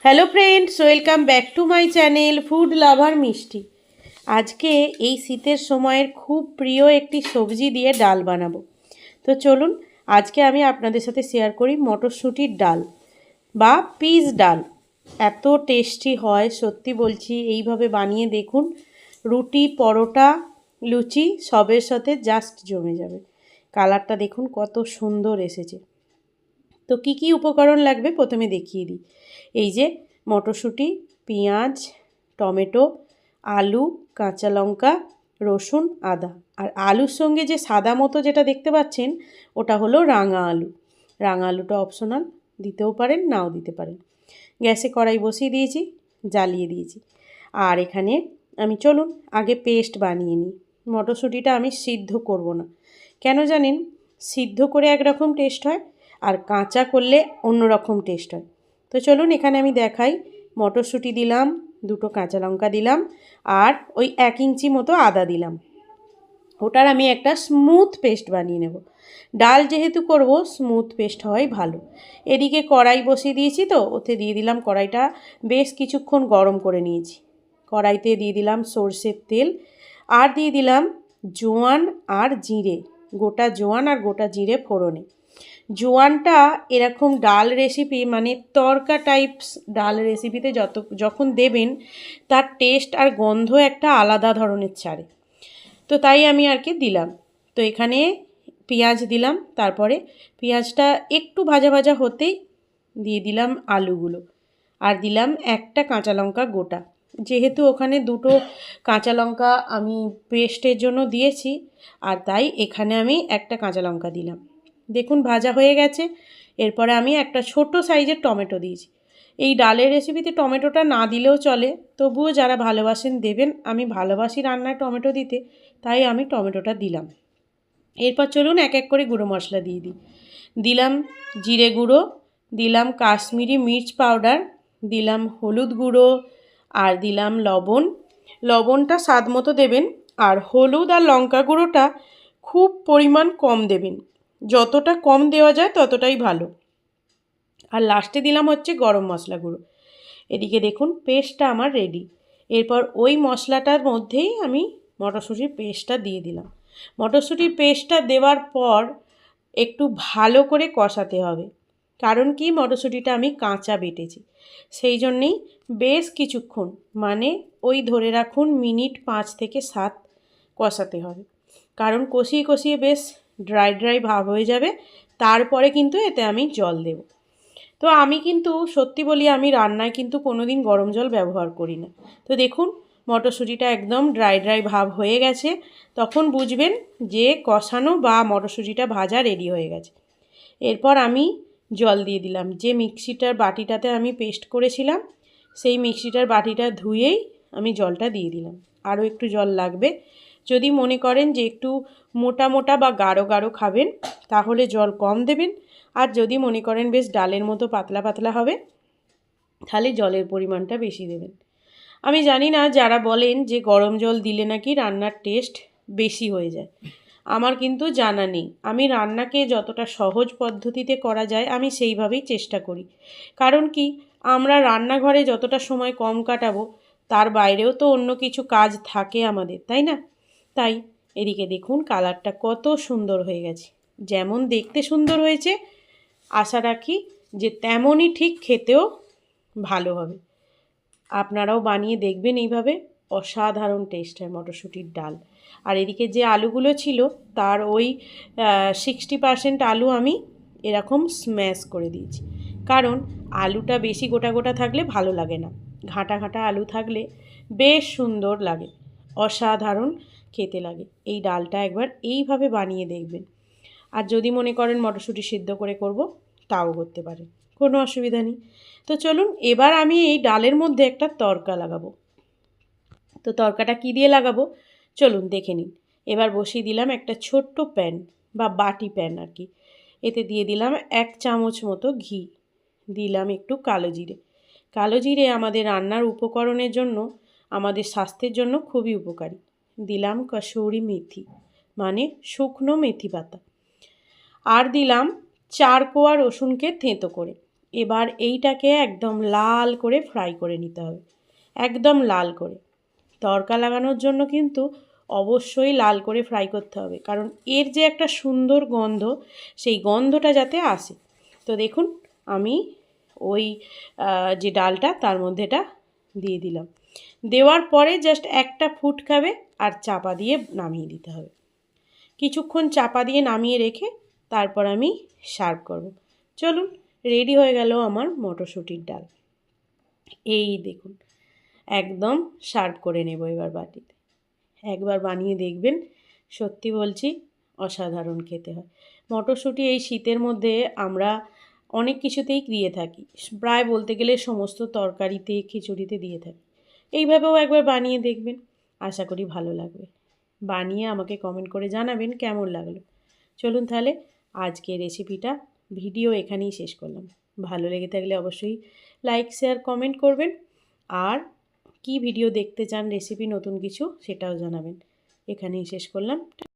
Hello friends, welcome back to my channel food lover মিষ্টি। আজকে এই শীতের সময়ের খুব প্রিয় একটি সবজি দিয়ে ডাল বানাবো। তো চলুন আজকে আমি আপনাদের সাথে শেয়ার করি মটরশুঁটির ডাল বা পিস ডাল। এত টেস্টি হয়, সত্যি বলছি। এইভাবে বানিয়ে দেখুন, রুটি, পরোটা, লুচি সবের সাথে জাস্ট জমে যাবে। কালারটা দেখুন কত সুন্দর এসেছে। তো কি কি উপকরণ লাগবে প্রথমে দেখিয়ে দিই। এই যে মটরশুঁটি, পেঁয়াজ, টমেটো, আলু, কাঁচা লঙ্কা, রসুন, আদা। আর আলুর সঙ্গে যে সাদা মতো যেটা দেখতে পাচ্ছেন ওটা হলো রাঙা আলু। রাঙা আলুটা অপশনাল, দিতেও পারেন নাও দিতে পারেন। গ্যাসে কড়াই বসিয়ে দিয়েছি, জ্বালিয়ে দিয়েছি। আর এখানে আমি চলুন আগে পেস্ট বানিয়ে নিই। মটরশুঁটিটা আমি সিদ্ধ করব না, কেন জানেন? সিদ্ধ করে একরকম টেস্ট হয় আর কাঁচা করলে অন্য রকম টেস্ট হয়। তো চলুন এখানে আমি দেখাই। মটরশুঁটি দিলাম, দুটো কাঁচা লঙ্কা দিলাম, আর ওই 1 ইঞ্চি মতো আদা দিলাম। ওটার আমি একটা স্মুথ পেস্ট বানিয়ে নেব। ডাল যেহেতু করব, স্মুথ পেস্ট হওয়াই ভালো। এদিকে কড়াই বসিয়ে দিয়েছি, তো ওতে দিয়ে দিলাম, কড়াইটা বেশ কিছুক্ষণ গরম করে নিয়েছি। কড়াইতে দিয়ে দিলাম সর্ষের তেল, আর দিয়ে দিলাম জোয়ান আর জিরে, গোটা জোয়ান আর গোটা জিরে ফোড়নে। জোয়ানটা এরকম ডাল রেসিপি মানে তড়কা টাইপস ডাল রেসিপিতে যখন দেবেন, তার টেস্ট আর গন্ধ একটা আলাদা ধরনের ছাড়ে। তো তাই আমি আর কি দিলাম। তো এখানে পেঁয়াজ দিলাম, তারপরে পেঁয়াজটা একটু ভাজা ভাজা হতেই দিয়ে দিলাম আলুগুলো, আর দিলাম একটা কাঁচা লঙ্কা গোটা। যেহেতু ওখানে দুটো কাঁচা লঙ্কা আমি পেস্টের জন্য দিয়েছি, আর তাই এখানে আমি একটা কাঁচা লঙ্কা দিলাম। দেখুন ভাজা হয়ে গেছে। এরপরে আমি একটা ছোট সাইজের টমেটো দিয়েছি। এই ডালের রেসিপিতে টমেটোটা না দিলেও চলে, তবুও যারা ভালোবাসেন দেবেন। আমি ভালোবাসি রান্নায় টমেটো দিতে, তাই আমি টমেটোটা দিলাম। এরপর চলুন এক এক করে গুঁড়ো মশলা দিয়ে দিই। দিলাম জিরে গুঁড়ো, দিলাম কাশ্মীরি মির্চ পাউডার, দিলাম হলুদ গুঁড়ো, আর দিলাম লবণ। লবণটা স্বাদ মতো দেবেন, আর হলুদ আর লঙ্কা গুঁড়োটা খুব পরিমাণ কম দেবেন। যতটা কম দেওয়া যায় ততটাই ভালো। আর লাস্টে দিলাম হচ্ছে গরম মশলা গুঁড়ো। এদিকে দেখুন পেস্টটা আমার রেডি। এরপর ওই মশলাটার মধ্যেই আমি মটরশুঁটির পেস্টটা দিয়ে দিলাম। মটরশুঁটির পেস্টটা দেওয়ার পর একটু ভালো করে কষাতে হবে, কারণ কি মটরশুঁটিটা আমি কাঁচা বেটেছি। সেই জন্যেই বেশ কিছুক্ষণ, মানে ওই ধরে রাখুন মিনিট 5 থেকে 7 কষাতে হবে। কারণ কষিয়ে কষিয়ে বেশ ড্রাই ড্রাই ভাব হয়ে যাবে, তারপরে কিন্তু এতে আমি জল দেব। তো আমি কিন্তু সত্যি বলি, আমি রান্নায় কিন্তু কোনো দিন গরম জল ব্যবহার করি না। তো দেখুন মটরশুঁটিটা একদম ড্রাই ড্রাই ভাব হয়ে গেছে, তখন বুঝবেন যে কষানো বা মটরশুঁটিটা ভাজা রেডি হয়ে গেছে। এরপর আমি জল দিয়ে দিলাম। যে মিক্সিটার বাটিটাতে আমি পেস্ট করেছিলাম, সেই মিক্সিটার বাটিটা ধুয়েই আমি জলটা দিয়ে দিলাম। আরও একটু জল লাগবে। যদি মনে করেন যে একটু মোটা মোটা বা গাঢ় গাঢ় খাবেন, তাহলে জল কম দেবেন। আর যদি মনে করেন বেশ ডালের মতো পাতলা পাতলা হবে, তাহলে জলের পরিমাণটা বেশি দেবেন। আমি জানি না যারা বলেন যে গরম জল দিলে নাকি রান্নার টেস্ট বেশি হয়ে যায়, আমার কিন্তু জানা নেই। আমি রান্নাকে যতটা সহজ পদ্ধতিতে করা যায় আমি সেইভাবেই চেষ্টা করি। কারণ কি, আমরা রান্নাঘরে যতটা সময় কম কাটাবো, তার বাইরেও তো অন্য কিছু কাজ থাকে আমাদের, তাই না? তাই এদিকে দেখুন কালারটা কত সুন্দর হয়ে গেছে। যেমন দেখতে সুন্দর হয়েছে, আশা রাখি যে তেমনই ঠিক খেতেও ভালো হবে। আপনারাও বানিয়ে দেখবেন এইভাবে, অসাধারণ টেস্ট হয় মটরশুঁটির ডাল। আর এদিকে যে আলুগুলো ছিল, তার ওই 60% আলু আমি এরকম স্ম্যাশ করে দিয়েছি। কারণ আলুটা বেশি গোটা গোটা থাকলে ভালো লাগে না, ঘাঁটা ঘাঁটা আলু থাকলে বেশ সুন্দর লাগে, অসাধারণ খেতে লাগে। এই ডালটা একবার এইভাবে বানিয়ে দেখবেন। আর যদি মনে করেন মটরশুঁটি সিদ্ধ করে করব, তাও করতে পারেন, কোনো অসুবিধা নেই। তো চলুন এবার আমি এই ডালের মধ্যে একটা তড়কা লাগাবো। তো তড়কাটা কী দিয়ে লাগাবো চলুন দেখে নিন। এবার বসিয়ে দিলাম একটা ছোট্ট প্যান বা বাটি প্যান আর কি। এতে দিয়ে দিলাম 1 চামচ মতো ঘি, দিলাম একটু কালো জিরে। কালো জিরে আমাদের রান্নার উপকরণের জন্য, আমাদের স্বাস্থ্যের জন্য খুবই উপকারী। দিলাম কসুরি মেথি, মানে শুকনো মেথি পাতা। আর দিলাম 4 কোয়া রসুনকে থেঁতো করে। এবার এইটাকে একদম লাল করে ফ্রাই করে নিতে হবে, একদম লাল করে। তড়কা লাগানোর জন্য কিন্তু অবশ্যই লাল করে ফ্রাই করতে হবে, কারণ এর যে একটা সুন্দর গন্ধ, সেই গন্ধটা যাতে আসে। তো দেখুন আমি ওই যে ডালটা তার মধ্যে এটা দিয়ে দিলাম। দেওয়ার পরে জাস্ট একটা ফুট খাবে আর চাপা দিয়ে নামিয়ে দিতে হবে। কিছুক্ষণ চাপা দিয়ে নামিয়ে রেখে তারপর আমি সার্ভ করব। চলুন, রেডি হয়ে গেল আমার মটরশুঁটির ডাল। এই দেখুন, একদম সার্ভ করে নেব এবার বাটিতে। একবার বানিয়ে দেখবেন, সত্যি বলছি অসাধারণ খেতে হয়। মটরশুঁটি এই শীতের মধ্যে আমরা অনেক কিছুতেই দিয়ে থাকি, প্রায় বলতে গেলে সমস্ত তরকারিতে, খিচুড়িতে দিয়ে থাকি। এইভাবেও একবার বানিয়ে দেখবেন, আশা করি ভালো লাগবে। বানিয়ে আমাকে কমেন্ট করে জানাবেন কেমন লাগলো। চলুন তাহলে আজকে রেসিপিটা ভিডিও এখানেই শেষ করলাম। ভালো লেগে থাকলে অবশ্যই লাইক, শেয়ার, কমেন্ট করবেন। আর কি ভিডিও দেখতে চান, রেসিপি নতুন কিছু, সেটাও জানাবেন। এখানেই শেষ করলাম।